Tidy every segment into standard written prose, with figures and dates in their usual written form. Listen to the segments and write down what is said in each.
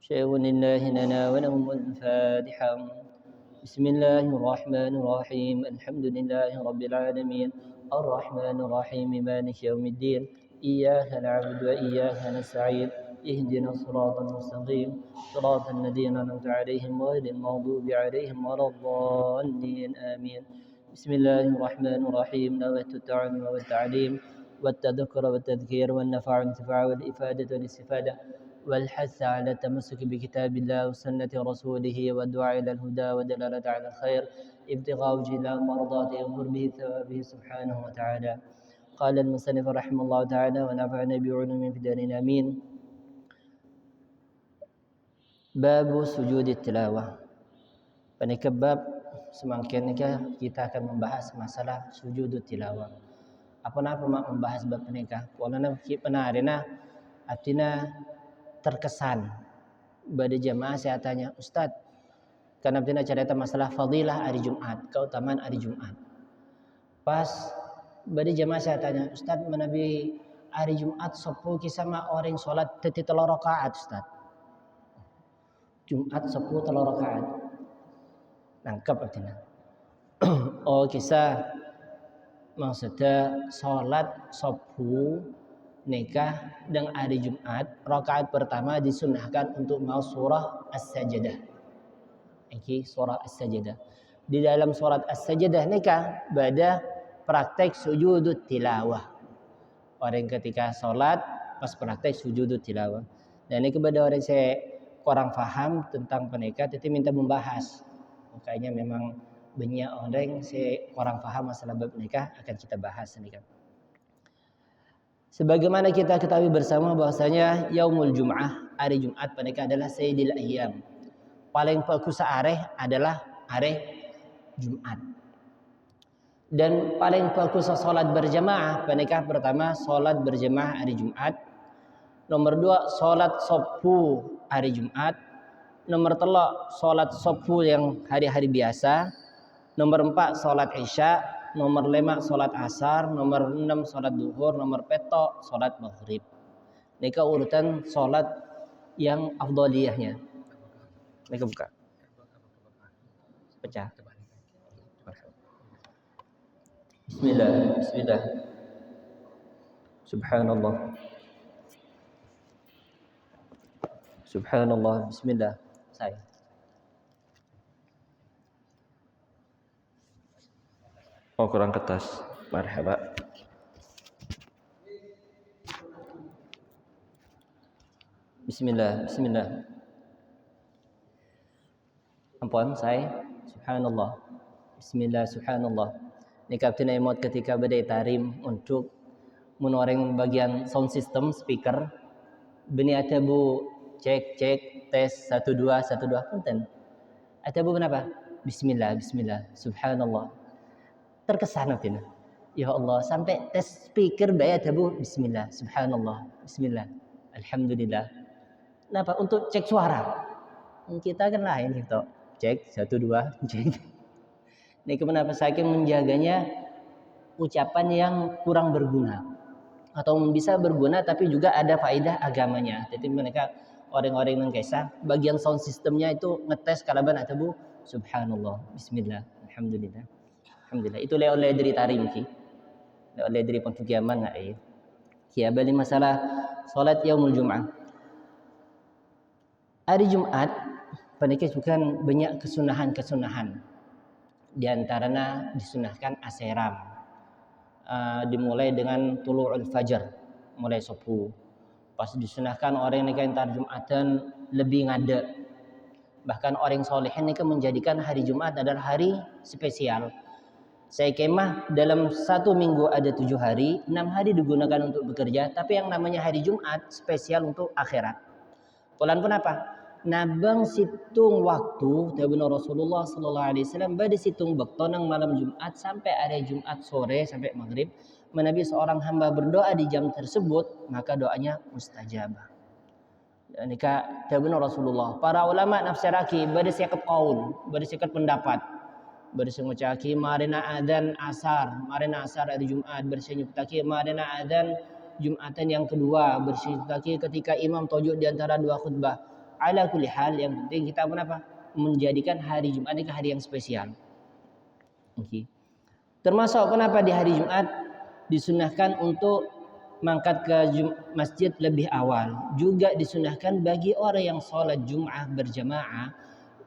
شيء لله لنا ولهم الفاتحة. بسم الله الرحمن الرحيم الحمد لله رب العالمين الرحمن الرحيم مالك يوم الدين إياك نعبد وإياك نستعين اهدنا الصراط المستقيم صراط الذين أنعمت عليهم غير المغضوب عليهم ولا الضالين آمين. بسم الله الرحمن الرحيم نويت التعلم والتعليم والتذكر والتذكير والنفع والانتفاع والإفادة والاستفادة والحث على التمسك بكتاب الله وسنة رسوله والدعاء إلى الهدى والدلالة على الخير ابتغاء وجه الله ومرضاته وقربه ثوابه سبحانه وتعالى. قال المصنف رحمه الله تعالى ونفعنا بعلوم في الدارين آمين. Bab sujud tilawah. Pada bab semakin kita akan membahas masalah sujud tilawah. Apa nama membahas bab nikah? Karena penarina artinya terkesan pada jamaah saya tanya Ustadz, karena artinya cerita masalah fadilah hari Jumat, keutamaan hari Jumat. Pas pada jamaah saya tanya Ustadz, menabi hari Jumat sepuh kisah orang sholat teti telur rakaat Ustadz. Jumat sepuh telur rakaat. Nangkep artinya. Oh kisah maksudnya sholat sepuh nikah dengan hari Jumat, rakaat pertama disunahkan untuk mau surah As-Sajdah. Ini surah As-Sajdah. Di dalam surat As-Sajdah nikah pada praktek sujud tilawah. Orang ketika sholat pas praktek sujud tilawah. Dan ini kepada orang saya kurang paham tentang pernikahan, tapi minta membahas. Makanya memang banyak orang saya kurang paham masalah bab nikah, akan kita bahas nikah. Sebagaimana kita ketahui bersama bahwasanya Yaumul Jum'ah, hari Jumat pernikahan adalah Sayyidil Ayyam. Paling bagus hari adalah hari Jumat. Dan paling bagus salat berjamaah pernikahan pertama salat berjamaah hari Jumat. Nomor 2 salat subuh hari Jumat. Nomor 3 salat subuh yang hari-hari biasa. Nomor 4 salat Isya. Nomor 5 salat asar, nomor 6 salat duhur, nomor 7 salat maghrib. Ini urutan salat yang afdaliyahnya. Ini buka. Pecah. Bismillah, bismillah. Subhanallah. Subhanallah, bismillah. Saya. Oh kurang kertas. Marhaba. Bismillah, bismillah. Ampun saya. Subhanallah. Bismillah, subhanallah. Ini kapten emot ketika badai tarim untuk menoreng bagian sound system speaker. Beni atabu cek tes 1 2 1 2 punten. Atabu kenapa? Bismillah, bismillah. Subhanallah. Terkesan artinya. Ya Allah, sampai tes speaker bayat tabu bismillah, subhanallah, bismillah, alhamdulillah. Kenapa? Untuk cek suara. Kita kan lain gitu. Cek 1 2 cek. Ini kenapa saya menjaganya ucapan yang kurang berguna atau bisa berguna tapi juga ada faedah agamanya. Jadi mereka orang-orang yang kisah bagian sound systemnya itu ngetes kalaban atabu subhanallah, bismillah, alhamdulillah. Alhamdulillah itu oleh dari tarim ki. Oleh dari pengkiaman enggak ya. Kia bali masalah salat yaumul Jum'ah. Hari Jumat pernikahan bukan banyak kesunahan-kesunahan. Di antaranya disunahkan aseram. Dimulai dengan tulu'ul fajar, mulai subuh. Pas disunahkan orang nikah antar Jumatan lebih ngada. Bahkan orang solehin nikah menjadikan hari Jumat adalah hari spesial. Saya kemah dalam 1 minggu ada 7 hari, 6 hari digunakan untuk bekerja, tapi yang namanya hari Jumat spesial untuk akhirat. Polan pun apa? Nabang situng waktu dari Rasulullah sallallahu alaihi wasallam pada situng waktu nang malam Jumat sampai hari Jumat sore sampai maghrib, menabi seorang hamba berdoa di jam tersebut, maka doanya mustajabah. Nikah dari Rasulullah. Para ulama nafsiraki pada sikat qaul, pada sikat pendapat. Bersengucaki marina adzan asar, marina asar hari Jumat, bersenyutaki marina adzan Jumatan yang kedua, bersenyutaki ketika imam tojuk di antara 2 khutbah. Ala kulli hal, yang penting kita menjadikan hari Jumat ini hari yang spesial. Okay. Termasuk kenapa di hari Jumat disunahkan untuk mangkat ke masjid lebih awal. Juga disunahkan bagi orang yang sholat Jum'ah berjamaah,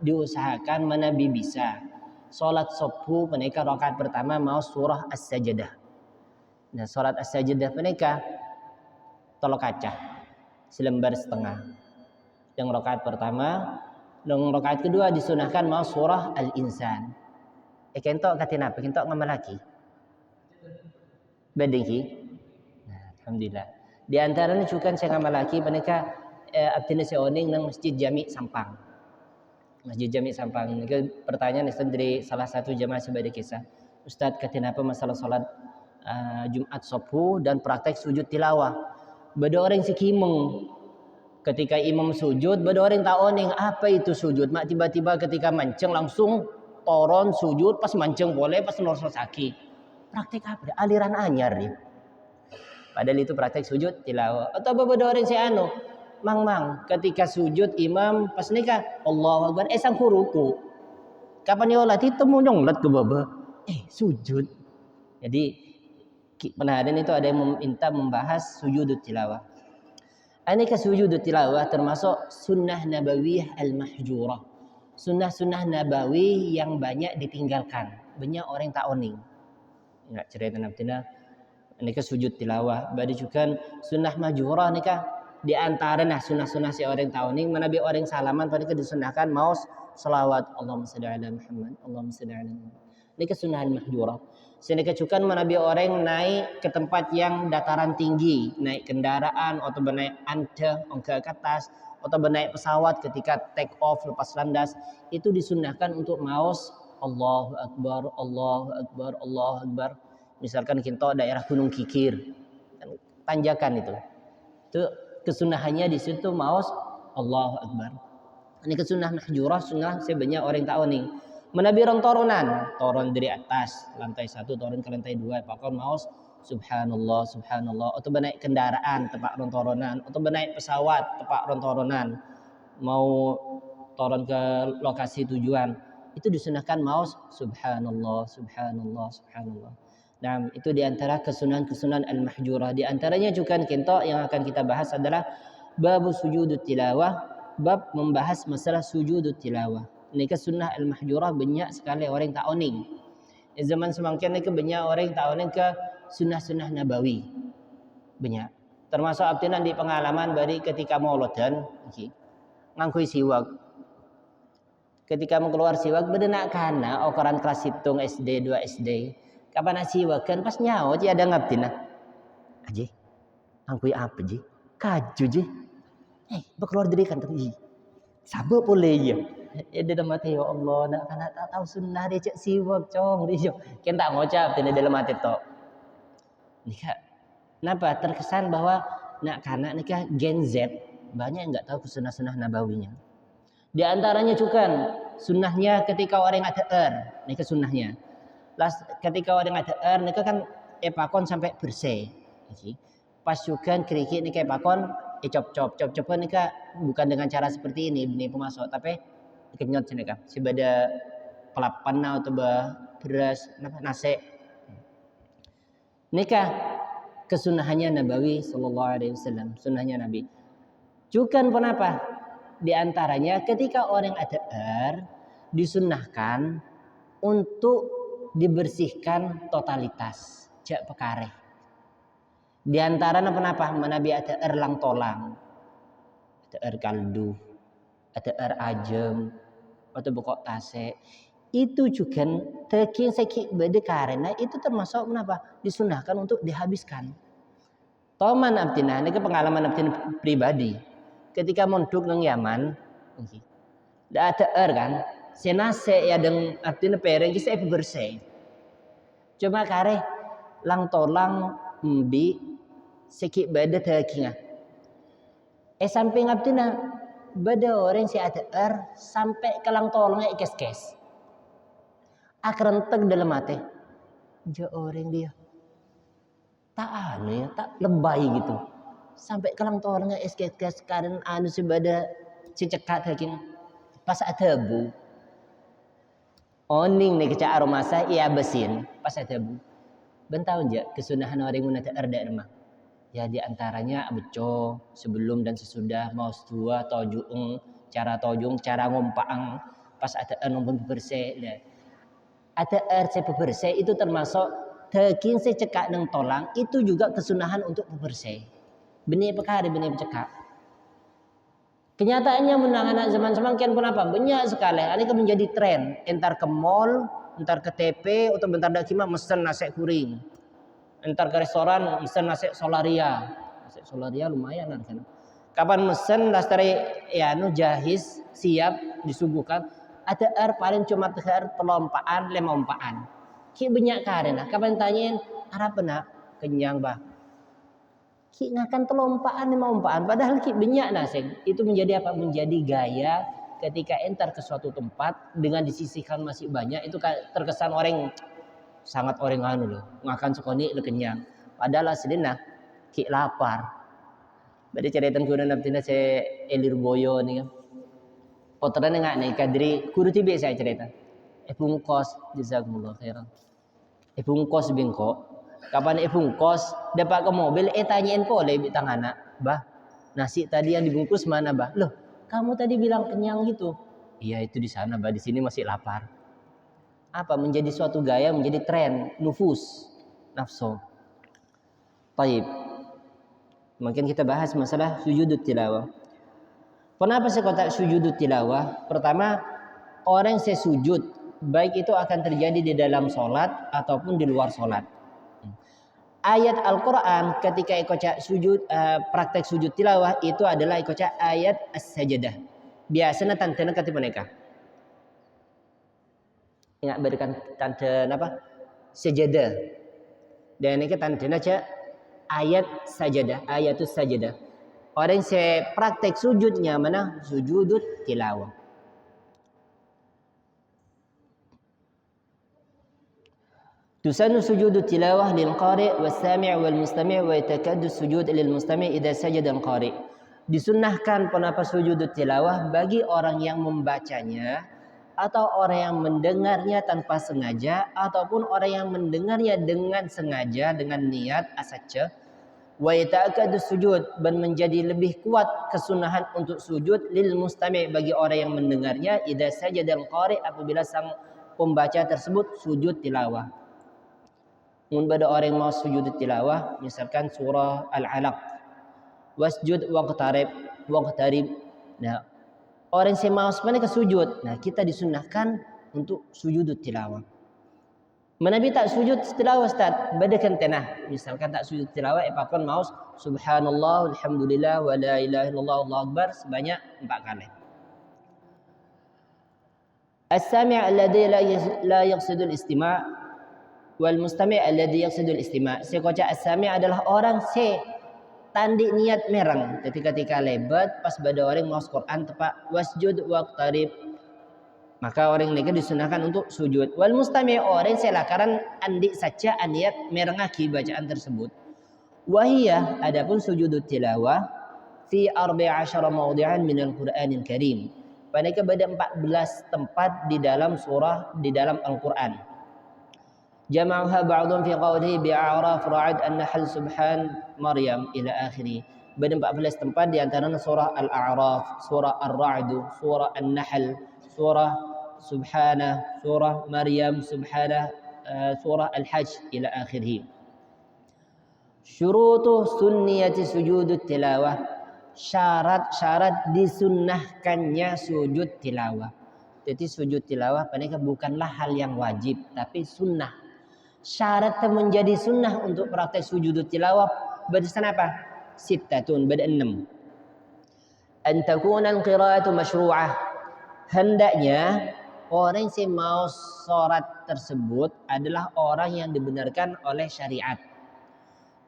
diusahakan menabi bisa sholat subuh mereka rakaat pertama mau surah As-Sajdah. Nah, sholat As-Sajdah mereka tolok kaca selembar setengah. Yang rakaat pertama, yang rakaat kedua disunahkan mau surah Al-Insan. Kentok katin apa? Kentok ngamal lagi. Badengki. Nah, alhamdulillah. Di antaranya juga saya ngamal lagi mereka abdina seoning nang Masjid Jami Sampang. Masjid Jami Sampang. Ini pertanyaan dari salah satu jamaah sebagai kisah. Ustadz katin apa masalah sholat Jumat subuh dan praktek sujud tilawah. Beda orang sikimeng. Ketika imam sujud, beda orang tak oning apa itu sujud. Mak tiba-tiba ketika mancing langsung toron sujud, pas mancing boleh, pas norso sakit. Praktek apa? Aliran anyar nih. Padahal itu praktek sujud tilawah. Atau beda orang si anu, mang ketika sujud imam pas nikah Allahu Akbar sang ruku. Kapan yolat itu mau nyonglat ke baba? Sujud. Jadi penahanan itu ada yang minta membahas sujud tilawah. Aneka sujud tilawah termasuk sunnah nabawiyah al-mahjurah. Sunnah-sunnah nabawi yang banyak ditinggalkan. Banyak orang tak oning. Enggak cerita nabtina. Aneka sujud tilawah. Badi juga sunnah mahjurah nika di antara sunnah-sunnah si orang tak oning. Menabi orang salaman pada disunahkan mau selawat Allahumma shalli ala Muhammad, Allahumma shalli ala Muhammad. Nika sunnah mahjurah. Sehingga cukan menabi orang naik ke tempat yang dataran tinggi, naik kendaraan atau naik anta ke atas atau naik pesawat ketika take off lepas landas, itu disunahkan untuk maus Allahu Akbar, Allahu Akbar, Allahu Akbar. Misalkan kita daerah Gunung Kikir, tanjakan itu kesunahannya di situ maus Allahu Akbar. Ini kesunnah mahjurah, sunnah sebanyak orang tak oning. Menabi toron dari atas lantai 1 turun ke lantai 2 pakon maus subhanallah subhanallah, atau naik kendaraan tepak rontoronan, atau naik pesawat tepak rontoronan mau turun ke lokasi tujuan, itu disunahkan maus subhanallah subhanallah subhanallah. Nah, itu diantara kesunahan-kesunahan al-mahjurah. Di antaranya juga kita yang akan kita bahas adalah bab sujud tilawah, bab membahas masalah sujud tilawah. Ini ke sunnah al-mahjurah banyak sekali orang tak oning. Zaman semangkin ini banyak orang tak oning ke sunnah-sunnah nabawi. Banyak. Termasuk abdinan di pengalaman dari ketika maulodan, ngangkui siwak. Ketika mau keluar siwak bedenak kana ukuran kelas hitung SD 2 SD. Kapan siwak kan pas nyawa ji ada ngabdina. Aji. Ngangkui apa ji? Kaju ji. Berkeluar dari kantor ji. Sabar boleh ya. Dalam hati ya Allah, nak tak tahu sunnah dia cek siwak cong dia. Kan tak ngucap di dalam hati tok. Nikah. Kenapa terkesan bahwa nak kanak nikah Gen Z banyak enggak tahu sunnah-sunnah nabawinya. Di antaranya juga sunnahnya ketika orang ada nikah sunnahnya. Ketika orang ada nikah kan pakon sampai bersih. Pas juga kerikit nikah pakon cop nikah bukan dengan cara seperti ini pemasok, tapi kenyot sini kan sebada pelapan atau beras nasi nikah kesunahannya Nabawi sallallahu alaihi wasallam, sunnahnya Nabi. Juga kenapa? Di antaranya ketika orang ada disunnahkan untuk dibersihkan totalitas jak pekare. Di antaranya kenapa? Nabi ada lang tolang, ada kaldu, ada ajem, atau bokok tase. Itu juga teking seki bede karena itu termasuk kenapa? Disunahkan untuk dihabiskan. Toman abdina, ini pengalaman abdina pribadi. Ketika mondok nang Yaman, dah ada kan, senase ya deng abdina pereng kisah bersih. Cuma kare lang tolang mbi seki bede teking. Samping abdina beda orang si ada sampai kelang tolongnya ikes-kes. Akrentek dalam hati. Jo orang dia. Tak anu ya, tak lebay gitu. Sampai kelang tolongnya ikes-kes karena anu si beda cekat hakin pas atabu oning nih keca aromasa ia besin pas atabu bentau aja kesunahan orang guna terda remah ya di antaranya beco sebelum dan sesudah mau tua tojung cara ngompaang pas ada nombor bersih ada RC bersih itu termasuk tekin secekak neng tolang itu juga kesunahan untuk bersih benih pekari benih cekak. Kenyataannya menangan zaman semakin pun apa banyak sekali. Ini kan menjadi tren. Entar ke mall, entar ke TP, atau bentar dak kima mesen nasi kuring. Entar ke restoran mesen nasi solaria. Nasi solaria lumayan kan. Kapan mesen lastari ya jahiz siap disuguhkan. Ada air paling cuma air telompaan, lemompaan. Ki banyak karena. Kapan tanyain arah pena kenyang bah. Ki ngakan telompaan lemompaan padahal ki banyak naseng itu menjadi apa menjadi gaya ketika entar ke suatu tempat dengan disisihkan masih banyak itu terkesan orang sangat orang anu loh ngakan sekoni lo kenyang padahal aslinya ki lapar. Berarti cerita kuno naptina se elir boyo nih kan. Potran enggak nih kadri kudu tibe saya cerita. Bungkos jazakumullah khairan. Bungkos bingko kapan bungkos dapat ke mobil tanyain boleh bitang anak bah nasi tadi yang dibungkus mana bah loh kamu tadi bilang kenyang gitu iya itu di sana bah di sini masih lapar apa menjadi suatu gaya menjadi tren nufus nafsu taib mungkin kita bahas masalah sujudut tilawah kenapa saya kata sujudut tilawah pertama orang yang sujud baik itu akan terjadi di dalam sholat ataupun di luar sholat ayat Al-Quran ketika ikoca sujud praktek sujud tilawah itu adalah ikoca ayat as-sajadah biasanya tantena kata mereka ingat berikan tante apa sajadah dan ini tantena aja ayat sajadah ayatus sajadah orang yang praktek sujudnya mana sujudut tilawah تسن سجود التلاوة للقارئ والسامع والمستمع ويتكاد السجود للمستمع إذا سجد القارئ disunnahkan penapa sujud tilawah bagi orang yang membacanya atau orang yang mendengarnya tanpa sengaja ataupun orang yang mendengarnya dengan sengaja dengan niat asaja wa yata'akkadu sujud dan menjadi lebih kuat kesunahan untuk sujud lil mustami' bagi orang yang mendengarnya idza sajada al-qari' apabila sang pembaca tersebut sujud tilawah. Mun pada orang yang mau sujud tilawah misalkan surah Al-Alaq wasjud waqtarib nah orang yang mau sebenarnya ke sujud nah kita disunnahkan untuk sujud tilawah menabi tak sujud tilawah Ustaz badakan tenah misalkan tak sujud tilawah epakon mau subhanallah alhamdulillah wa la ilaha illallah Allahu akbar sebanyak 4 kali as-sami' alladhi la yaqsidu al-istima' wal mustami' alladhi yaqsidu al-istima'. Sekoca as-sami' adalah orang tandi niat merang. Jadi ketika lebat pas pada orang mau Quran tepat wasjud waqtarib. Maka orang ini disunahkan untuk sujud. Wal mustami' orang lakaran andi saja niat merangaki bacaan tersebut. Wahiyah adapun sujudut tilawah fi 14 mawdi'an min al-Qur'anil Karim. Pada 14 tempat di dalam surah di dalam Al-Qur'an. جمعها بعضهم في قوله بأعراف رعد النحل سبحان مريم إلى آخره pada 14 tempat di antaranya surah Al-A'raf, surah Ar-Ra'd, surah An-Nahl, surah Subhanah, surah Maryam Subhanah, surah Al-Hajj ila akhirih. Syurutu sunniyati sujudut tilawah. Syarat-syarat disunnahkannya sujud tilawah. Jadi sujud tilawah bukanlah hal yang wajib tapi sunnah. Syarat menjadi sunnah untuk praktek sujud tilawah berdasarkan apa? Sittatun bada 6. An takuna al-qira'atu masyru'ah. Hendaknya orang yang mau sholat tersebut adalah orang yang dibenarkan oleh syariat.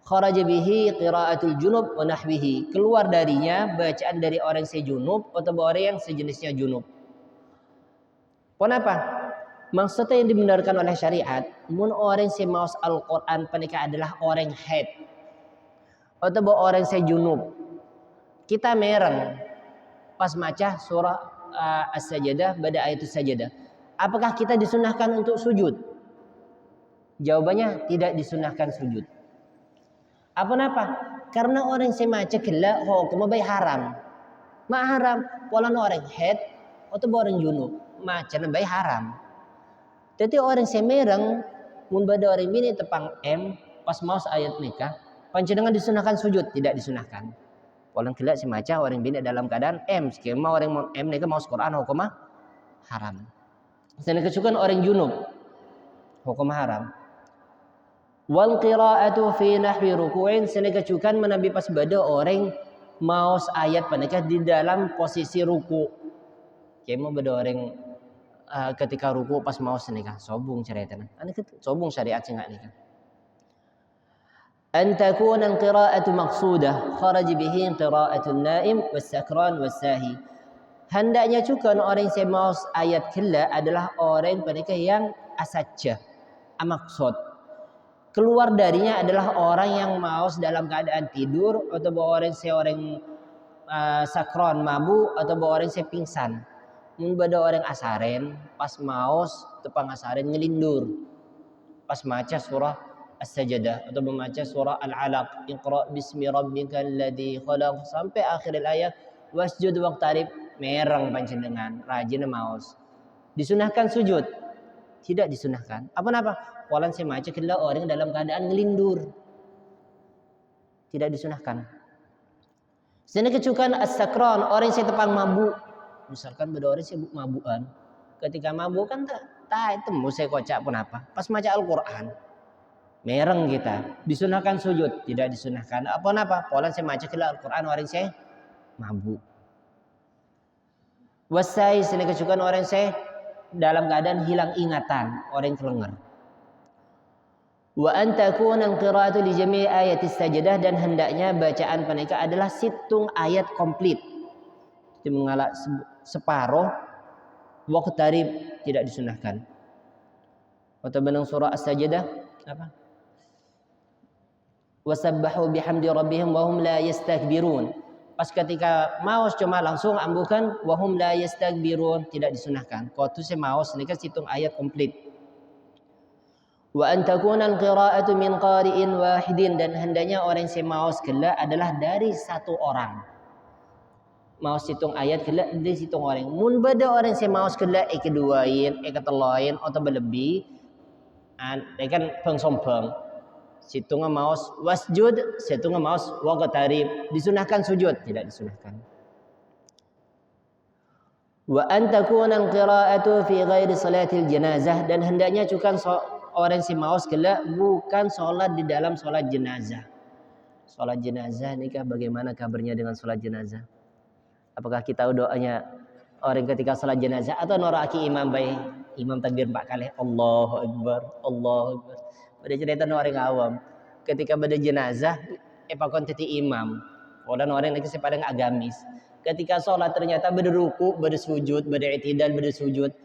Kharaja bihi qira'atul junub wa nahwihi. Keluar darinya bacaan dari orang sejunub atau orang yang sejenisnya junub. Kenapa? Maksudnya yang dibenarkan oleh syariat, mun orang yang mau Al-Quran penikah adalah orang haid atau orang yang junub. Kita mereng. pas maca surah As-Sajdah pada ayat As-Sajdah. Apakah kita disunahkan untuk sujud? Jawabannya tidak disunahkan sujud. Apa napa? Karena orang yang maca kela hukum baik haram. Ma haram, walau orang head atau orang junub, maca baik haram. Jadi orang semerang mun bada orang bini tepang M pas maus ayat nikah, panjenengan disunahkan sujud, tidak disunahkan. Walau kela si maca orang bini dalam keadaan M, skema orang M nikah maus Quran hukum haram. Sedangkan kecuali orang junub hukum haram. Wal qira'atu fi nahwi ruku'in, sedangkan kecuali menabi pas bada orang maus ayat panikah di dalam posisi ruku. Kemo bada orang ketika ruku pas maus nikah sobung ceritana. Ani sobung syariat sing nikah. An takuna qira'atu maqsudah kharaj bihi qira'atu an-na'im was-sakran was-sahi. Hendaknya juga orang yang maus ayat killa adalah orang panikah yang asajja, maksud. Keluar darinya adalah orang yang maus dalam keadaan tidur atau orang sakron mabu atau orang pingsan. Mun bada orang asaren pas maus tepang asaren ngelindur. Pas maca surah As-Sajdah atau membaca surah Al-Alaq, Iqra bismi rabbikal ladzi khalaq sampai akhir ayat wasjud waqtarib, mereng panjenengan rajin maus. Disunahkan sujud? Tidak disunahkan. Apa? Walan saya maca kila orang dalam keadaan ngelindur. Tidak disunahkan. Sini kecukan as-sakran, orang yang tepang mabuk. Misalkan beda orang sibuk mabukan. Ketika mabuk kan tak temu saya kocak pun apa. Pas maca Al-Quran. Mereng kita. Disunahkan sujud. Tidak disunahkan. Apa? Walan saya maca kila Al-Quran orang saya mabuk. Wasai, sini kecukan orang saya dalam keadaan hilang ingatan, orang kelengar. Wa an takuna qira'atu li jami' ayat as-sajdah, dan hendaknya bacaan panika adalah situng ayat komplit. Itu mengalak separuh waqtarib, tidak disunahkan. Atau benang surah As-Sajdah apa? Wasabbahu bihamdi rabbihim wa hum la yastakbirun. Pas ketika maus cuma langsung ambukan wa hum la yastakbirun, tidak disunahkan. Kalau tu saya maus ini kan situng ayat komplit. Wa an takuna al-qira'atu min qari'in wahidin, dan hendaknya orang yang maus kela adalah dari satu orang. Maus hitung ayat kela dari hitung orang. Mun bada orang yang maus kela keduain, ketelain atau berlebih, kan pengsompeng. Situngnya maus wasjud, situngnya maus waqtarib. Disunahkan sujud, tidak disunahkan. Wa an takuna al-qira'atu fi ghairi salatil janazah, dan hendaknya juga orang si maus kela bukan sholat di dalam sholat jenazah. Sholat jenazah ini kah bagaimana kabarnya dengan sholat jenazah? Apakah kita tahu doanya orang ketika sholat jenazah atau noraki imam baik imam takbir 4 kali Allahu Akbar, Allahu Akbar. Pada cerita orang awam ketika pada jenazah pakon teti imam. Orang yang sepadang agamis. Ketika sholat ternyata berruku, bersujud, beritidal, bersujud.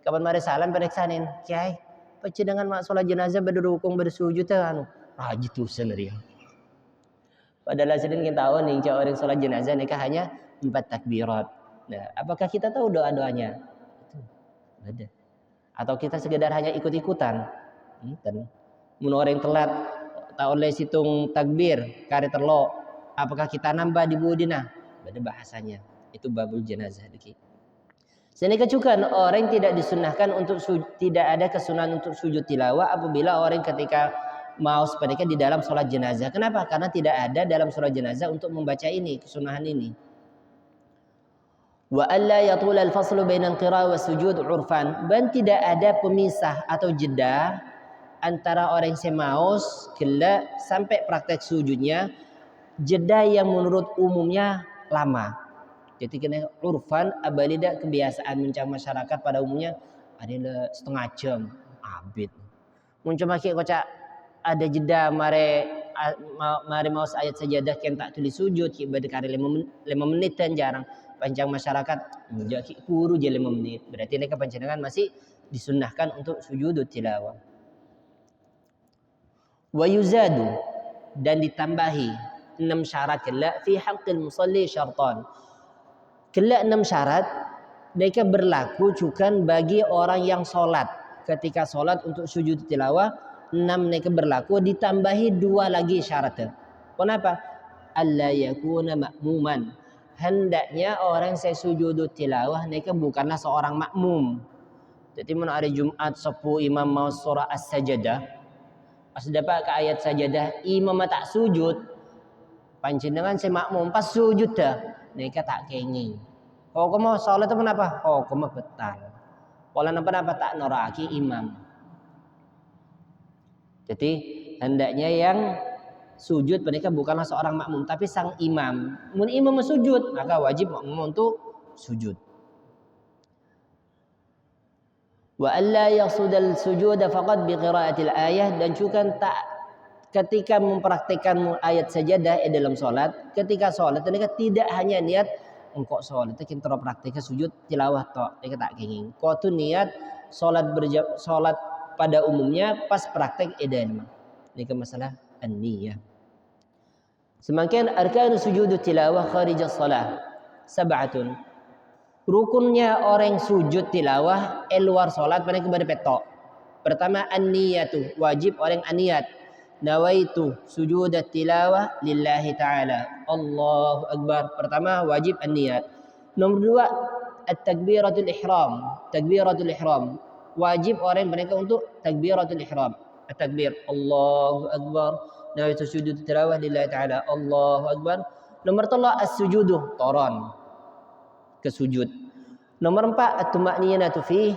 Kapan mari salam pereksanin, kiai dengan mak sholat jenazah berdukung bersujud anu haji tu sendiri. Padahal sedang kita tahu nih orang sholat jenazah nikah hanya 4 takbirat. Nah, apakah kita tahu doa-doanya? Itu ada. Atau kita sekedar hanya ikut-ikutan? Mun orang telat tak oleh situng takbir kari terlo, apakah kita nambah di budina? Ada bahasanya. Itu babul jenazah dikit. Sini kecukan orang tidak disunahkan untuk tidak ada kesunahan untuk sujud tilawah apabila orang ketika mau sepadanya di dalam sholat jenazah. Kenapa? Karena tidak ada dalam sholat jenazah untuk membaca ini, kesunahan ini. Wa alla yatul al-faslu bainal qira'ah was sujud urfan, dan tidak ada pemisah atau jeda antara orang yang maus kela sampai praktek sujudnya, jeda yang menurut umumnya lama. Jadi kena urfan abalida kebiasaan mencang masyarakat pada umumnya adalah setengah jam abid. Muncul makin kocak ada jeda mare maus ayat sajadah yang tak tulis sujud ibadah kari 5 menit dan jarang panjang masyarakat jadi kuru je 5 menit. Berarti mereka panjenengan masih disunnahkan untuk sujud tilawah. Wa yuzadu, dan ditambahi 6 syarat kala fi haqqil musalli syartan. Kelak 6 syarat mereka berlaku juga bagi orang yang sholat. Ketika sholat untuk sujud tilawah 6 mereka berlaku, ditambahi 2 lagi syaratnya. Kenapa? Alla yakuna ma'muman. Hendaknya orang yang sujud tilawah mereka bukanlah seorang makmum. Jadi mun hari Jumat sepu imam mau surah as-sajadah, pas dapat ke ayat sajadah imam tak sujud, panjenengan si makmum pas sujud dah mereka tak kenging. Oh kamu sholat itu kenapa? Oh kamu betal. Pola napa tak noraki imam. Jadi hendaknya yang sujud mereka bukanlah seorang makmum tapi sang imam. Mun imam sujud maka wajib makmum untuk sujud. Wa alla yaqsudal sujuda faqad bi qiraatil ayah, dan juga tak ketika mempraktikkan ayat sajadah dalam salat, ketika salat mereka tidak hanya niat engkau salat kita terus praktikkan sujud tilawah tok mereka tak kenging. Kau tu niat salat salat pada umumnya pas praktek edan. Ini ke masalah an-niyah. Semakin arkan sujud tilawah kharij as-salah sab'atun. Rukunnya orang sujud tilawah luar salat mereka berpetok. Pertama an-niyatu, wajib orang an-niyat. Nawaitu sujud tilawah lillahi ta'ala. Allahu akbar. Pertama wajib an-niyat. Nomor 2 at-takbiratul ihram. Takbiratul ihram. Wajib orang mereka untuk takbiratul ihram. At-takbir Allahu akbar. Nawaitu sujud tilawah lillahi ta'ala. Allahu akbar. Nomor 3 as-sujudu, toron ke sujud. Nomor 4 at-tuma'ninatu fi,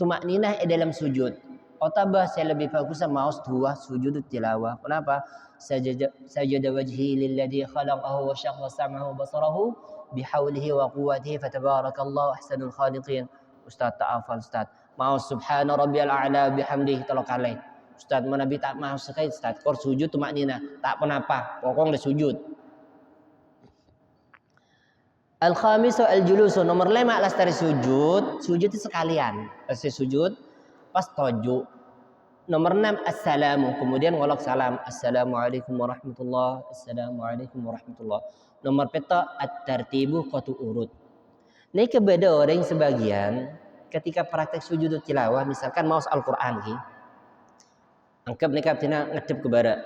tumakninah dalam sujud. Otabah saya lebih fokus sama dua sujud tilawah. Kenapa? Sajada wajhi lilladzi khalaqahu wa syaqqa sam'ahu basarahu bihaulihi wa quwwatihi fatabarakallahu ahsanul khaliqin. Ustaz tak hafal Ustaz. Mau subhana rabbiyal a'la bihamdihi talakale. Ustaz mana bi tak mau sekali Ustaz. Kor sujud tumakninah. Tak apa-apa, pokoknya sujud. Al-khamisu al-julusu, nomor 5 lastari sujud. Sujud itu sekalian. Lastari sujud pas toju. Nomor 6 assalamu, kemudian ngolok salam. Assalamualaikum warahmatullah. Assalamualaikum warahmatullah. Nomor peta at-tartibu qatu urut. Ini kepada orang sebagian ketika praktek sujud tilawah misalkan maus Al-Qur'an ki. Angkap nikah tina ngedep ke barat.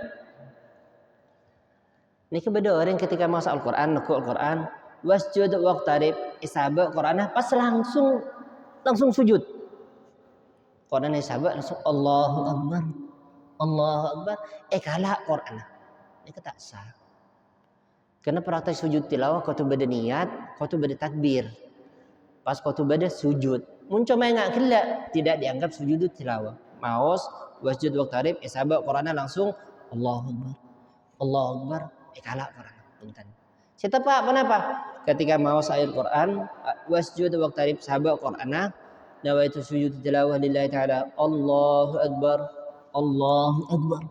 Ini kepada orang ketika maus Al-Qur'an, nuku Al-Qur'an, wasjud waqtarib isabah Qur'anah pas langsung sujud. Qur'anah isabah langsung Allahu akbar. Allahu akbar. Kalah Qur'anah. Ini tak sah. Karena praktek sujud tilawah kau tu beda niat, kau tu beda takbir. Pas kau tu beda sujud. Muncul main enggak kelak tidak dianggap sujud tilawah. Maus wasjud waqtarib isabah Qur'anah langsung Allahu akbar. Allahu akbar. Kalah Qur'anah. Punten. Siapa kenapa? Ketika mau ayat Quran, wasjud waqtarib sahabat Qur'anah, nawaitu sujud tilawah lillahi ta'ala. Allahu akbar. Allahu akbar.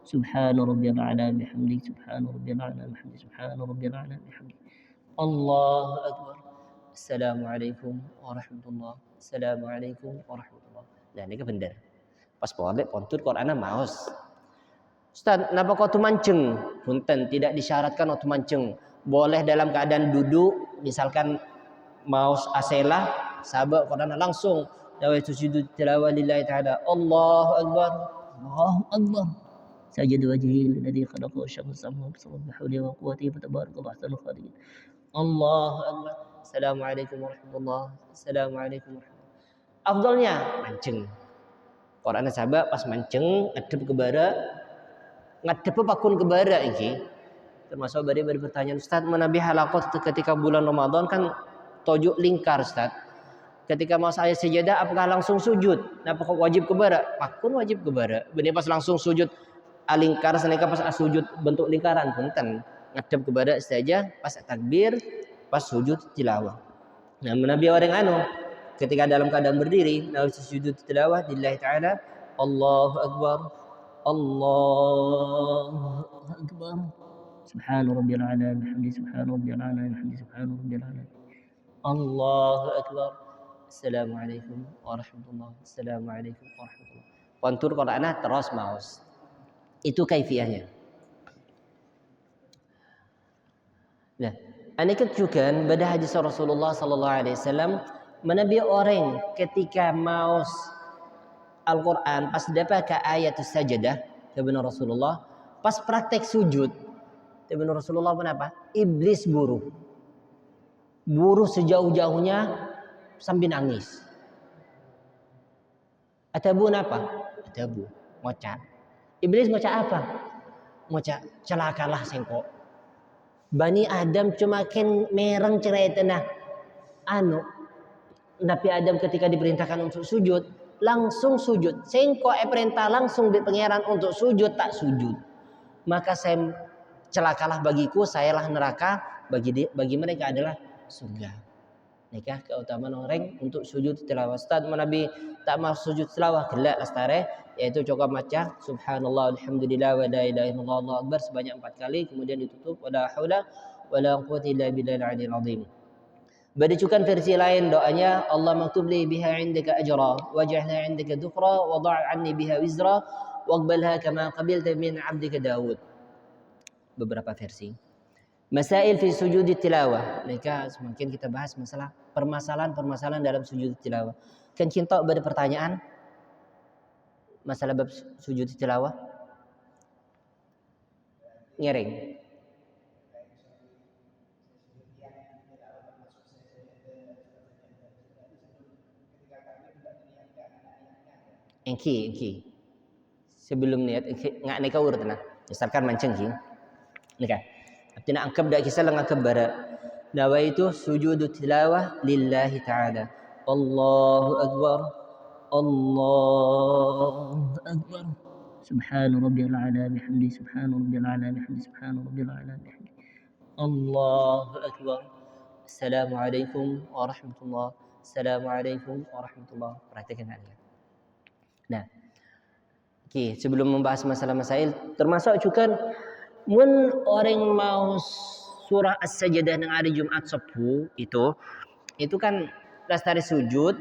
Subhana rabbiyal a'la bihamdi. Subhana rabbiyal a'la bihamdi. Subhana rabbiyal a'la bihamdi. Allahu akbar. Assalamualaikum warahmatullah. Assalamualaikum warahmatullah. Nah, ini benar. Pas boleh pontut Qur'anah maus. Ustaz, kenapa kau tu mancing? Punten, tidak disyaratkan waktu mancing. Boleh dalam keadaan duduk, misalkan mau aselah, sahabat Quran langsung nawaitu sujud tilawah lillahi ta'ala. Allahu akbar. Allahu akbar. Sajada wajhi lilladzi khalaqa syamsa sam'a bihamdihi wa quwwatihi fatabarakallahu ahsanul khaliqin. Allahu akbar. Assalamualaikum warahmatullah. Assalamualaikum warahmatullah. Afdalnya mancing. Quran sahabat pas mancing ngadep ke barat, ngadep pakun ke barat iki. Termasuk bari bertanya, Ustaz, menabi halaqat ketika bulan Ramadan kan tojuk lingkar Ustaz. Ketika mau saya sejadah apakah langsung sujud? Apakah wajib ke barat? Pakun wajib ke barat. Benih pas langsung sujud alingkar seneka pas sujud bentuk lingkaran punten. Ngadep ke barat saja pas takbir, pas sujud tilawah. Nah, menabi orang anu ketika dalam keadaan berdiri, nah sujud tilawah lillahi ta'ala. Allahu akbar. Allahu akbar. Subhana rabbiyal a'la bihamdi. Subhana rabbiyal a'la bihamdi. Subhana rabbiyal a'la. Allahu akbar. Assalamualaikum warahmatullah. Assalamualaikum warahmatullah. Kontur Qur'anah terus maus. Itu kaifiahnya. Nah, Ani ketujukan pada hadis Rasulullah sallallahu alaihi wasallam menabi orang ketika mau Al-Quran pas dapat ke ayat sajadah kebenar Rasulullah pas praktek sujud kebenar Rasulullah kenapa? Iblis buru sejauh-jauhnya sambil nangis. Atabu apa? Atabu ngocak. Iblis ngocak apa? Ngocak celakalah sengko. Bani Adam cuma ken mereng cerai tanah. Nabi Adam ketika diperintahkan untuk sujud langsung sujud. Sengko perintah langsung di pangeran untuk sujud tak sujud. Maka saya celakalah bagiku, sayalah neraka, bagi mereka adalah surga. Nikah keutamaan orang untuk sujud tilawah. Ustaz Nabi tak mau sujud tilawah gelak lestare, yaitu cukup baca subhanallah alhamdulillah wa la ilaha illallah Allahu akbar sebanyak 4 kali, kemudian ditutup wala haula wala quwwata illa billahil aliyil azim. Bacakan versi lain doanya Allah maktub li biha indaka ajra waj'alha indaka dhukra wa dha' anni biha wizra waqbalha kama qabilta min 'abdika Daud. Beberapa versi. Masail fi sujud tilawah. Mereka semakin kita bahas masalah permasalahan dalam sujud tilawah. Kan cinta pada pertanyaan masalah bab sujud tilawah? Nyering. Engki. Sebelum niat ngak neka urut nah. Misalkan mancing ki. Nikah. Tina angkab dak kisah lang angkab bara. Nawa itu sujud tilawah lillahi ta'ala. Allahu akbar. Allahu akbar. Subhana rabbiyal a'la bihamdi subhana rabbiyal a'la bihamdi subhana rabbiyal a'la bihamdi. Allahu akbar. Assalamualaikum warahmatullahi. Assalamualaikum warahmatullahi. Perhatikan hal ini. Nah, sebelum membahas masalah-masail termasuk juga mun orang mau surah As-Sajdah yang hari Jumat Sabtu itu kan lastari sujud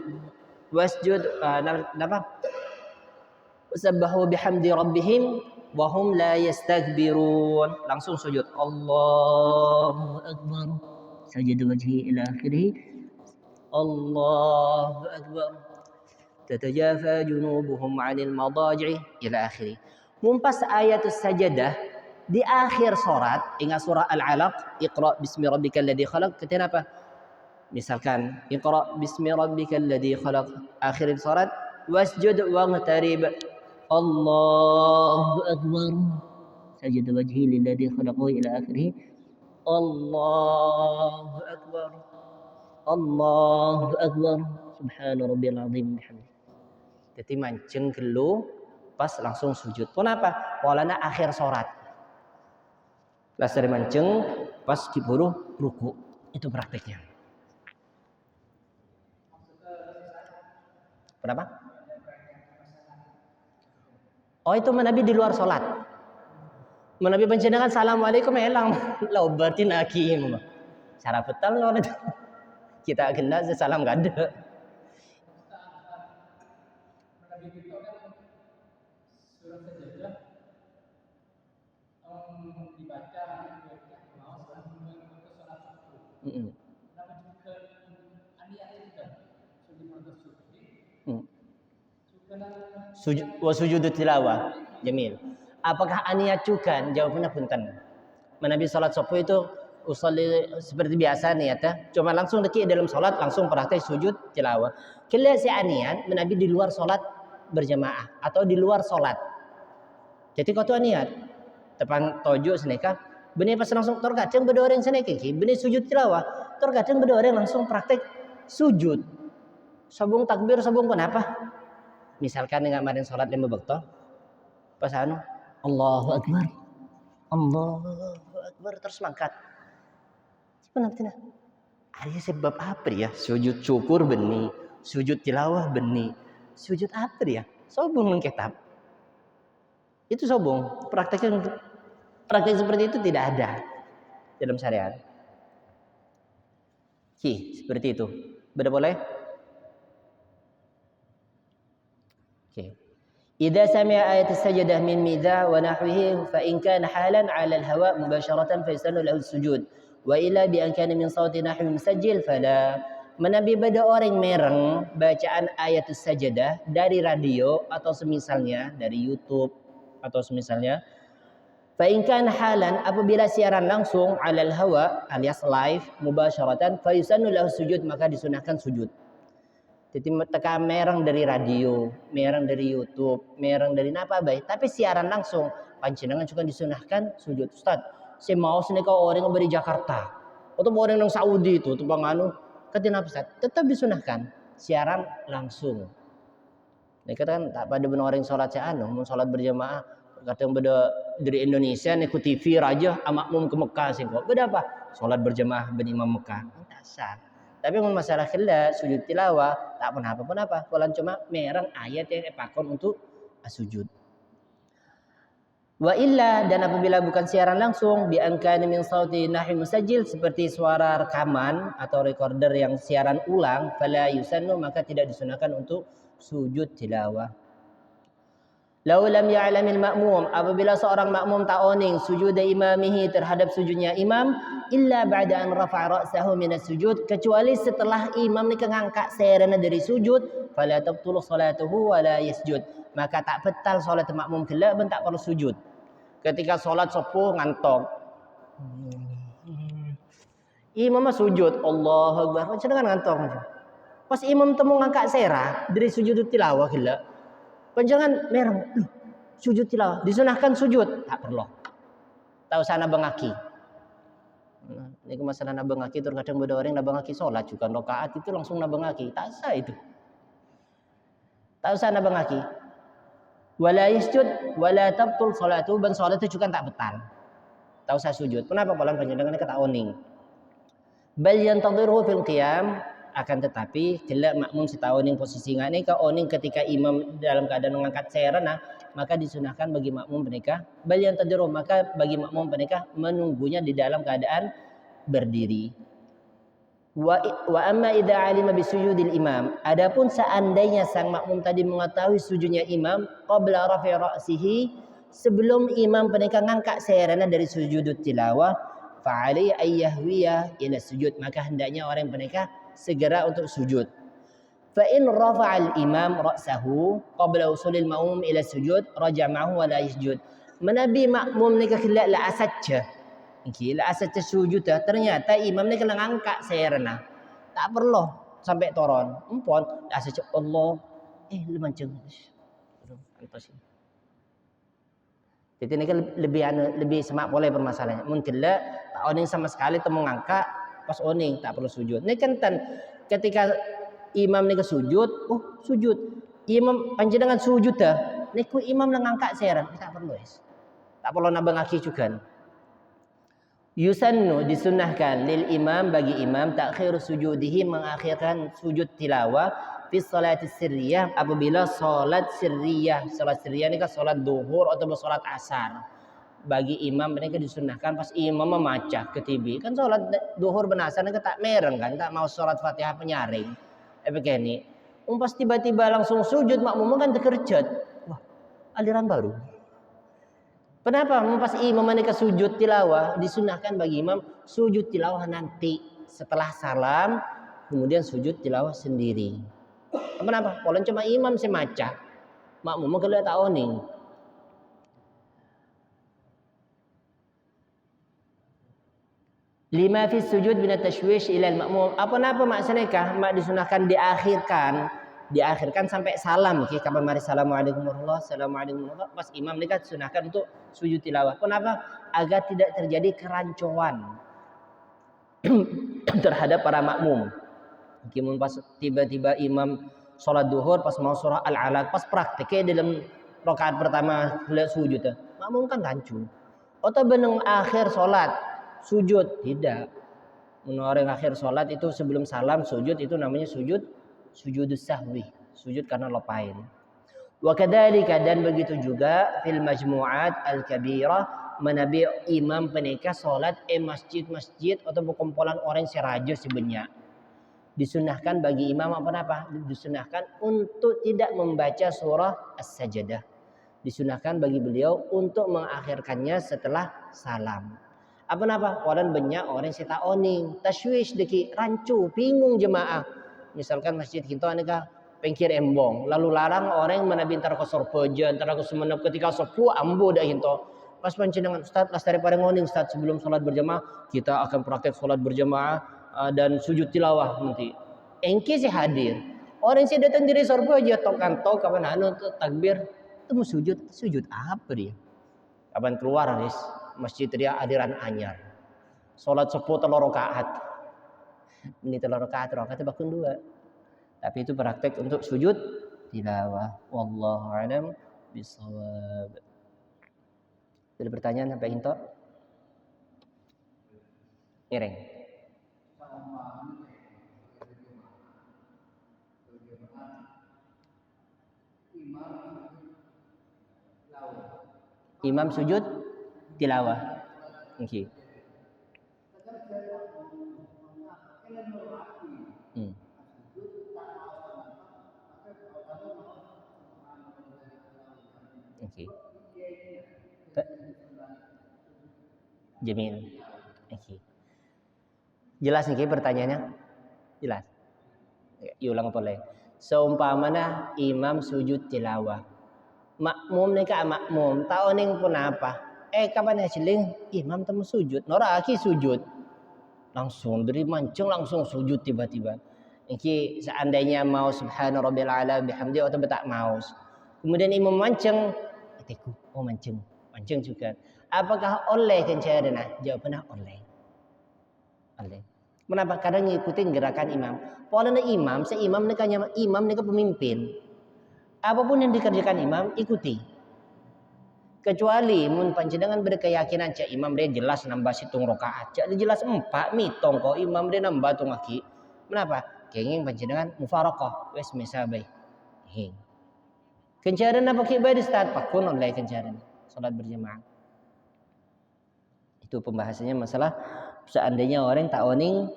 wasjud apa sabbahu bihamdi rabbihim wa hum la yastaghbirun langsung sujud Allahu akbar sajada wajhi ila akhirih Allahu akbar tatajafa junubuhum 'anil madaji' ila akhirih. Mumpas ayat As-Sajdah di akhir surat, ingat surah Al-Alaq, Iqra bismi rabbikal ladzi khalaq, ketika apa? Misalkan Iqra bismi rabbikal ladzi khalaq, akhir surat wasjud waqtarib. Allahu akbar. Sajada wajhi lilladzi khalaqahu ila akhirih. Allahu akbar. Allahu akbar. Subhana rabbiyal azim bihamdi. Jadi mancing gelu pas langsung sujud. Kenapa? Polana akhir surat. Lasari mancing pas diburu ruku. Itu prakteknya. Kenapa? Oh itu Nabi di luar sholat. Nabi pencendengan assalamualaikum elang. Lau berarti nakim. Cara betul nggak itu. Kita kena salam gak ada. Sujud tilawah jamil. Apakah aniat juga? Jawabannya punten. Nabi salat subuh itu usolli seperti biasa niatnya, cuma langsung deki dalam salat langsung praktek sujud tilawah. Kala si aniat Nabi di luar salat berjamaah atau di luar salat. Jadi kau tu aniat tepan tojo seneka benih pas langsung terkadang beda orang seneka ki benih sujud tilawah terkadang beda orang langsung praktek sujud. Sabung takbir sabung kenapa? Misalkan dengan kemarin sholat lima waktu, pas Allahu Akbar, terus mangkat. Sebenarnya, ada sebab apa ya? Sujud syukur benih, sujud tilawah benih, sujud apa ya? Sobong mengkitab. Itu sobong. Praktek seperti itu tidak ada dalam syariat. Seperti itu. Beda boleh? إذا سمع آية السجدة من ميذا ونحوه فإن كان حالا على الهواء مباشرة فيسن له السجود Wa illa bi an kana min sauti nahwi musajjil fala. Menabi pada orang mereng bacaan ayat sajadah dari radio atau semisalnya dari YouTube atau semisalnya. Fa in kana halan, apabila siaran langsung alal hawa alias live mubasyaratan fa yusannu lahu sujud, maka disunahkan sujud. Jadi teka mereng dari radio, mereng dari YouTube, mereng dari napa baik, tapi siaran langsung panjenengan juga disunahkan sujud. Ustaz, saya mau senika orang yang dari Jakarta atau orang yang Saudi itu panganu ketina Ustaz, tetap disunahkan siaran langsung. Ini kan tak pada benar orang sholat seanu, mau sholat berjamaah, kadang beda dari Indonesia nih ku TV raja makmum ke Mekah sih kok. Beda apa? Sholat berjamaah ben imam Mekah. Tak sah. Tapi mau masalah khilaf sujud tilawah tak pun apa. Kalau cuma merang ayat yang pakon untuk sujud. Wa illa, dan apabila bukan siaran langsung bi angkana min sauti nahwi musajjil, seperti suara rekaman atau recorder yang siaran ulang, fala yusannu, maka tidak disunahkan untuk sujud tilawah. Lau lam ya'lamil ma'mum, apabila seorang makmum tak oning sujud imamihi terhadap sujudnya imam, illa ba'da an rafa'a ra'sahu minas sujud, kecuali setelah imam ni ngangkat serena dari sujud, fala tabtulu salatuhu wa la yasjud, maka tak betal salat makmum kelak ben tak perlu sujud. Ketika salat sepuh ngantok, imam sujud Allahu Akbar, macam dengan ngantok. Pas imam temu ngangkat serah dari sujud tilawah kelak, panjangan mereng, sujud tilawah disunahkan sujud, tak perlu. Tahu sana bengaki. Ini masalah nabengaki, terkadang beda orang nabengaki sholat juga rakaat itu langsung nabengaki, tak sah itu. Tak usah nabengaki. Wala yasjud wala tabtul salatu, ban salat itu juga tak betal. Tak usah sujud. Kenapa? Polan panjenengan kata oning. Bal yantadhiruhu fil qiyam, akan tetapi kelak makmum setaoning posisi ngane ka oning ketika imam dalam keadaan mengangkat serena, maka disunahkan bagi makmum menikah bal yantadhiruhu, maka bagi makmum menikah menunggunya di dalam keadaan berdiri. Wa amma idza alima bisujudil imam, adapun seandainya sang makmum tadi mengetahui sujudnya imam qabla rafi ra'sihi, sebelum imam penika ngangkat serena dari sujud tilawah, fa alaihi ayyahwiya ila sujud, maka hendaknya orang penika segera untuk sujud. Fa in rafa'al imam ra'sahu qabla usulil ma'mum ila sujud raja' ma'hu wa la yasjud, menabi makmum nika kelak la asajja gila asal sujud ternyata imam ni kena ngangkat serena, tak perlu sampai turun empon asal Allah macam antos. Jadi ini kan lebih semak boleh permasalahannya. Mungkin lah tak oning sama sekali temu ngangkat pas oning tak perlu sujud. Ini kan ketika imam ni ke sujud, sujud imam panjenengan sujud dah, niku imam ngangkat serena, tak perlu tak perlu nabengaki juga. Yusannu, disunahkan lil imam, bagi imam, takhir sujudihi, mengakhirkan sujud tilawah fi salati sirriyah, apabila salat sirriyah. Salat sirriyah ni kan salat duhur atau salat asar. Bagi imam mereka disunahkan pas imam memacah ke TV. Kan salat duhur benasar ni tak mereng kan, tak mau salat Fatihah penyaring. Begini. Pas tiba-tiba langsung sujud, makmum kan terkerjat. Wah, aliran baru. Kenapa? Pas imam menikah sujud tilawah, disunahkan bagi imam sujud tilawah nanti setelah salam, kemudian sujud tilawah sendiri. Kenapa? Kalau cuma imam semaca, makmum kalau tak oning. Lima fi sujud min at-tashwish ila al-ma'mum. Apa-apa maksudnya mak disunahkan diakhirkan sampai salam. Kapan mari assalamualaikum warahmatullahi wabarakatuh. Pas imam ni kan sunahkan untuk sujud tilawah. Kenapa? Agar tidak terjadi kerancuan terhadap para makmum. Mungkin pas tiba-tiba imam sholat duhur pas mau surah al-alaq, pas praktiknya dalam rakaat pertama sujud, makmum kan rancu. Atau beneng akhir sholat sujud, tidak. Menurut akhir sholat itu sebelum salam sujud, itu namanya sujudus sahwi, sujud karena lupain. Wa kadzalika, dan begitu juga fil majmu'at al-kabirah, menabi imam penikah salat masjid-masjid atau perkumpulan orang seraja sebenarnya. Disunahkan bagi imam apa? Disunahkan untuk tidak membaca surah As-Sajdah. Disunahkan bagi beliau untuk mengakhirkannya setelah salam. Apa napa? Walan banyak orang sita oning, tashwish deki rancu, bingung jemaah. Misalkan masjid kita aneka pengkir embong, lalu larang orang mana bintar ke sorpoja, antara ke semenep ketika sopu ambo dah hinto. Pas panjenengan Ustaz, las daripada ngoning Ustaz sebelum sholat berjamaah, kita akan praktek sholat berjamaah dan sujud tilawah nanti. Engke sih hadir. Orang sih datang dari sorpoja tok kantok kapan anu takbir, itu mau sujud apa dia? Kapan keluar nis masjid dia adiran anyar. Sholat sepuh telur rakaat. Ini telur rakaat bakun dua. Tapi itu praktek untuk sujud tilawah. Wallahu a'lam bishawab. Ada pertanyaan sampai Hinto? Ireng. Imam sujud tilawah. Okay. Okay. Jamil. Okay. Jelas nih pertanyaannya? Jelas. Ulang boleh. Seumpamana imam sujud tilawah. Makmum nih kak makmum. Tahu nih pun apa? Kapan hasilnya imam temu sujud. Nora aki sujud. Langsung dari mancung langsung sujud tiba-tiba. Ini seandainya mau subhana rabbil ala bihamdi atau tak mau. Kemudian imam mancung. Mancung juga. Apakah oleh kencarana? Jawabannya oleh. Oleh. Kenapa? Kadang ngikutin gerakan imam. Polanya imam, seimam nekanya imam neka pemimpin. Apapun yang dikerjakan imam ikuti. Kecuali mun panjenengan berkeyakinan cak imam dia jelas nambah situng rakaat. Cak dia jelas 4 mitong kok imam dia nambah tung aki. Kenapa? Kenging panjenengan mufaraqah wes misabai. Kencaran apa kibai di start pakun oleh kencaran salat berjamaah. Itu pembahasannya masalah seandainya orang tak oning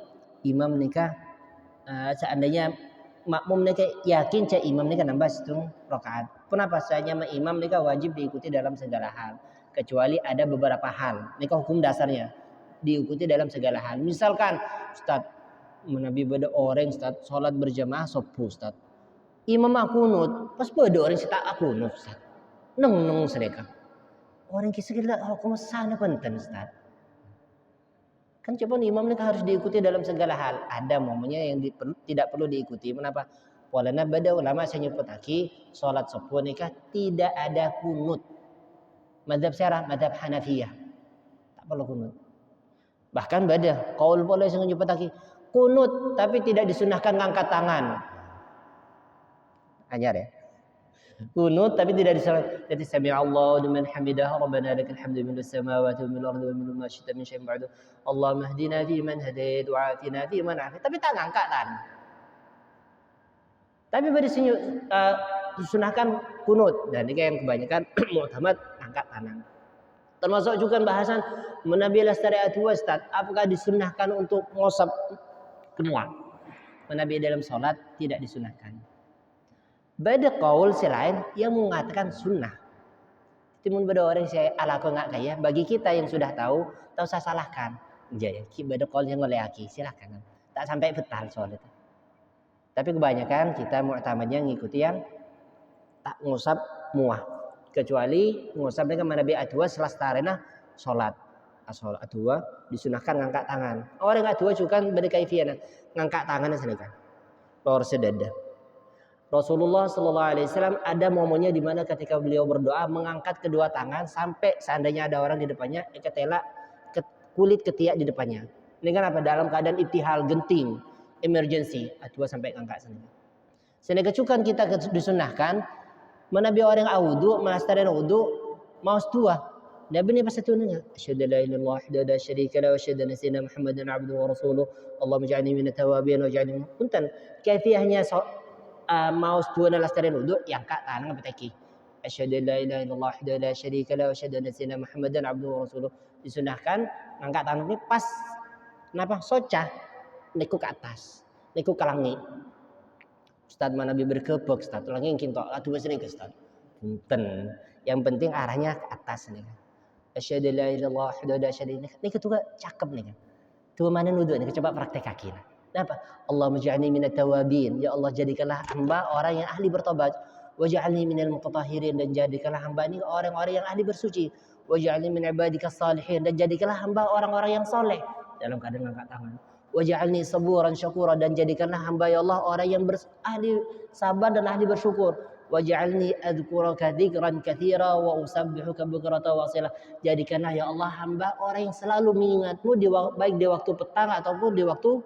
imam nikah seandainya makmum nikah yakin cak imam nikah nambah situng rakaat. Kenapa? Soalnya imam nikah wajib diikuti dalam segala hal kecuali ada beberapa hal. Nikah hukum dasarnya diikuti dalam segala hal. Misalkan Ustaz menabi beda orang Ustaz salat berjamaah sopu Ustaz. Imam akunut pas beda orang sita akunut Ustaz. Neng sedekah. Orang kisah hukum sana penting Ustaz. Kan coba imam ini harus diikuti dalam segala hal. Ada momennya yang tidak perlu diikuti. Kenapa? Walana bada ulama saya nyebutaki salat subuh nikah tidak ada kunut. Mazhab syarah, mazhab Hanafiyah. Tak perlu kunut. Bahkan bada qaul boleh saya nyebutaki kunut tapi tidak disunahkan ngangkat tangan. Anyar ya. Kunut tapi tidak disunahkan. Jadi sami'allahu liman hamidah rabbana lakal hamdu minas samawati wa minal ardi wa mimma syi'ta min syai'in ba'du. Allahumma hdina fi man hadait wa afina fi man afait. Tapi tak ngangkat tangan. Tapi pada disunahkan kunut dan ini yang kebanyakan mu'tamad angkat tangan. Termasuk juga bahasan menabi lastari'at wastad apakah disunahkan untuk ngosap kemua. Menabi dalam salat tidak disunahkan. Beda kaul selain yang mengatakan sunnah. Timun beda orang saya ala kau nggak kaya. Bagi kita yang sudah tahu saya salahkan. Jadi beda kaul yang oleh aki silahkan. Tak sampai betal soal itu. Tapi kebanyakan kita mu'tamadnya ngikuti yang tak ngusap muah. Kecuali ngusap dengan manabi adwa selastarena sholat. Sholat adwa disunahkan ngangkat tangan. Orang adwa juga beda kaifian ngangkat tangan sedekah. Lor sedada. Rasulullah SAW ada momennya di mana ketika beliau berdoa mengangkat kedua tangan sampai seandainya ada orang di depannya ketela kulit ketiak di depannya. Ini kan apa dalam keadaan ibtihal genting, emergency, atau sampai angkat sana. Sehingga kecukan kita disunahkan menabi orang wudu, melastarin wudu mau dua. Nabi ini pasti tunanya. Asyhadu la ilaha illallah wahdahu la syarika lahu wa asyhadu anna sayyidina Muhammadan abduhu wa rasuluhu. Allahumma ij'alni minat tawabin wa ij'alni kuntan. Kaifiyahnya mau dua nalastarin wudu yang kak tangan beteki. Asyhadu la ilaha illallah wahdahu la syarika lahu wa asyhadu anna sayyidina Muhammadan abduhu wa rasuluh. Disunahkan ngangkat tangan ini pas kenapa? Socah niku ke atas, niku ke langit. Ustaz mana bi berkebek Ustaz, langit kinto atuh sering ke Ustaz. Punten. Yang penting arahnya ke atas nih. Asyhadu la ilaha illallah wahdahu la syarika lah. Ni ketua cakep ni kan. Tu mana nuduk ni coba praktek kaki nah. Kenapa? Allahumma ja'alni minat tawabin. Ya Allah jadikanlah hamba orang yang ahli bertobat. Waj'alni minal mutatahhirin dan jadikanlah hamba ini orang-orang yang ahli bersuci. Waj'alni min ibadikas salihin dan jadikanlah hamba orang-orang yang soleh dalam keadaan angkat tangan. Waj'alni saburan syakura dan jadikanlah hamba ya Allah orang yang ahli sabar dan ahli bersyukur. Waj'alni adzkuraka dzikran katsira wa usabbihuka bukratan wa asila. Jadikanlah ya Allah hamba orang yang selalu mengingatmu baik di waktu petang ataupun di waktu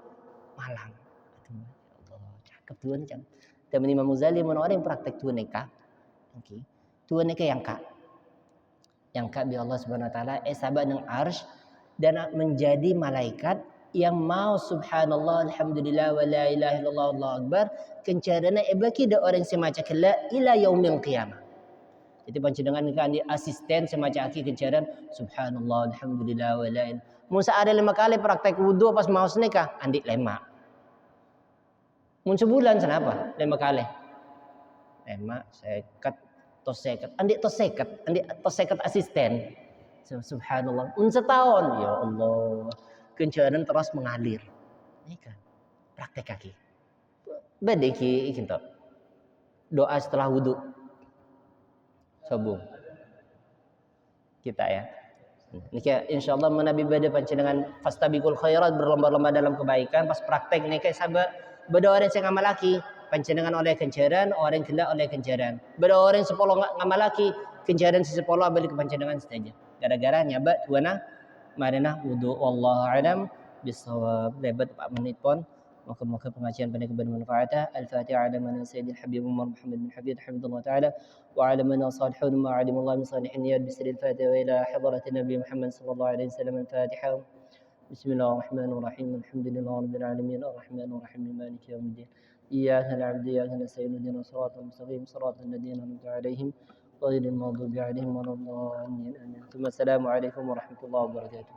malam. Allah, cakep tuan macam. Dan Imam Ghazali orang yang praktek tuan nikah. Okey. Tuan nikah yang kak. Yang kak bi Allah Subhanahu wa taala sahabat dengan arsy dan menjadi malaikat yang mau subhanallah alhamdulillah wa la ilaha illallah Allahu akbar kencarana bagi da orang semacam kala ila yaumil qiyamah. Jadi pancenengan kan di asisten semacam aki kencaran subhanallah alhamdulillah wa la ilaha. Musa ada 5 kali praktek wudu pas mau nikah andik lemak. Mun sebulan kenapa? 5 kali. Lemak seket tos seket. Andik tos seket asisten. Subhanallah. Mun setahun ya Allah. Kencaran terus mengalir. Ini kan praktek kaki. Badeki kita. Doa setelah wudu. Sabung. Kita ya. Nika insyaallah menabi bade pancenengan fastabiqul khairat berlomba-lomba dalam kebaikan pas praktek nika sahabat beda orang yang ngamal laki pancenengan oleh kencaran orang kena oleh kencaran. Beda orang 10 ngamal laki kencaran 10 balik ke pancenengan saja. Gara-gara nyabat tuana marina wudu wallahu alam bisawab lebat 4 menit pun moga-moga pengajian pada bermanfaat. Al-Fatihah ala mana sayyidil habib Umar Muhammad bin Habib hamdulillah taala wa ala mana salihun ma alimullah min salihin niyat bisril Fatihah wa ila hadratin Nabi Muhammad sallallahu alaihi wasallam. Al-Fatihah. Bismillahirrahmanirrahim. Alhamdulillahi rabbil alamin arrahmanir rahim maliki yaumiddin. Iyyaka na'budu wa iyyaka nasta'in ihdinas siratal mustaqim siratal ladzina an'amta 'alaihim ghairil maghdubi 'alaihim waladdallin. Assalamu alaikum warahmatullahi wabarakatuh.